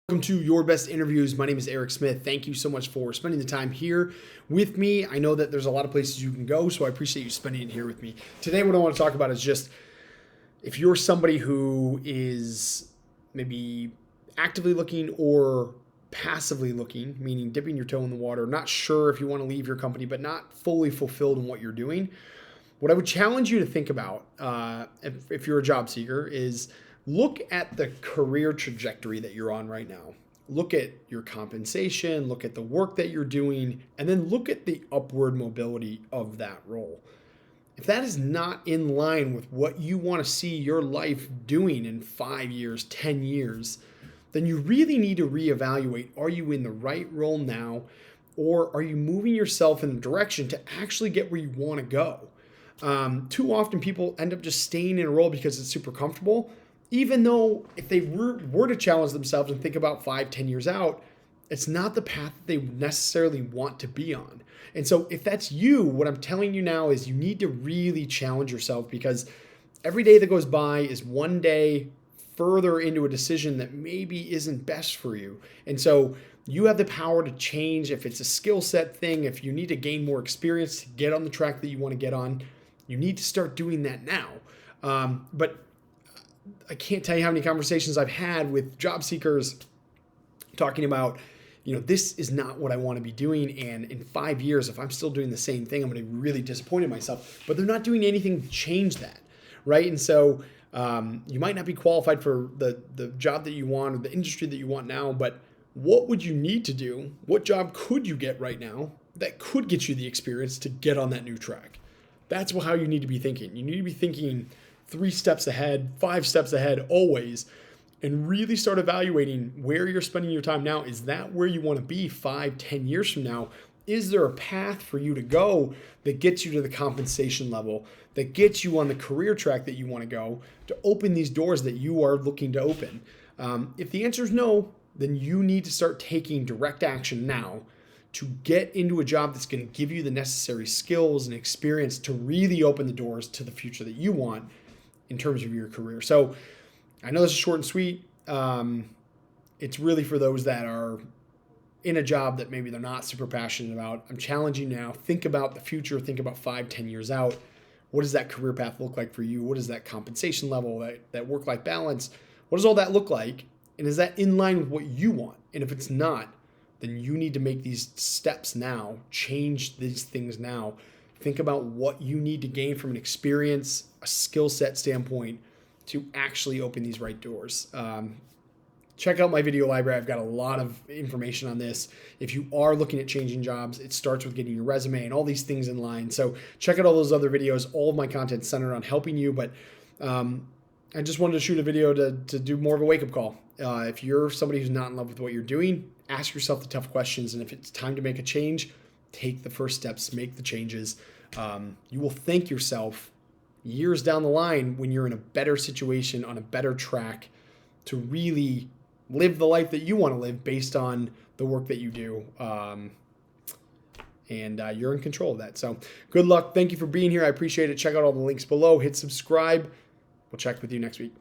Welcome to Your Best Interviews. My name is Eric Smith. Thank you so much for spending the time here with me. I know that there's a lot of places you can go, so I appreciate you spending it here with me. Today, what I want to talk about is just if you're somebody who is maybe actively looking or passively looking, meaning dipping your toe in the water, not sure if you want to leave your company, but not fully fulfilled in what you're doing. What I would challenge you to think about if you're a job seeker is look at the career trajectory that you're on right now. Look at your compensation, look at the work that you're doing, and then look at the upward mobility of that role. If that is not in line with what you want to see your life doing in 5 years, 10 years, then you really need to reevaluate. Are you in the right role now, or are you moving yourself in a direction to actually get where you want to go? Too often people end up just staying in a role because it's super comfortable, even though if they were to challenge themselves and think about 5, 10 years out, it's not the path that they necessarily want to be on. And so if that's you, what I'm telling you now is you need to really challenge yourself, because every day that goes by is one day further into a decision that maybe isn't best for you. And so you have the power to change. If it's a skill set thing, if you need to gain more experience to get on the track that you want to get on, you need to start doing that now. But I can't tell you how many conversations I've had with job seekers talking about, this is not what I want to be doing. And in 5 years, if I'm still doing the same thing, I'm going to be really disappointed in myself. But they're not doing anything to change that, right? And so you might not be qualified for the job that you want or the industry that you want now, but what would you need to do? What job could you get right now that could get you the experience to get on that new track? That's how you need to be thinking. You need to be thinking 3 steps ahead, 5 steps ahead always, and really start evaluating where you're spending your time now. Is that where you want to be 5, 10 years from now? Is there a path for you to go that gets you to the compensation level, that gets you on the career track that you want to go, to open these doors that you are looking to open? If the answer is no, then you need to start taking direct action now to get into a job that's going to give you the necessary skills and experience to really open the doors to the future that you want in terms of your career. So I know this is short and sweet. It's really for those that are in a job that maybe they're not super passionate about. I'm challenging you now. Think about the future. Think about 5, 10 years out. What does that career path look like for you? What is that compensation level, that work-life balance? What does all that look like? And is that in line with what you want? And if it's not, then you need to make these steps now, change these things now. Think about what you need to gain from an experience, a skill set standpoint to actually open these right doors. Check out my video library. I've got a lot of information on this. If you are looking at changing jobs, it starts with getting your resume and all these things in line. So check out all those other videos. All of my content centered on helping you, but I just wanted to shoot a video to do more of a wake-up call. If you're somebody who's not in love with what you're doing, ask yourself the tough questions. And if it's time to make a change, take the first steps, make the changes. You will thank yourself years down the line when you're in a better situation, on a better track to really live the life that you want to live based on the work that you do. And you're in control of that. So good luck. Thank you for being here. I appreciate it. Check out all the links below. Hit subscribe. We'll check with you next week.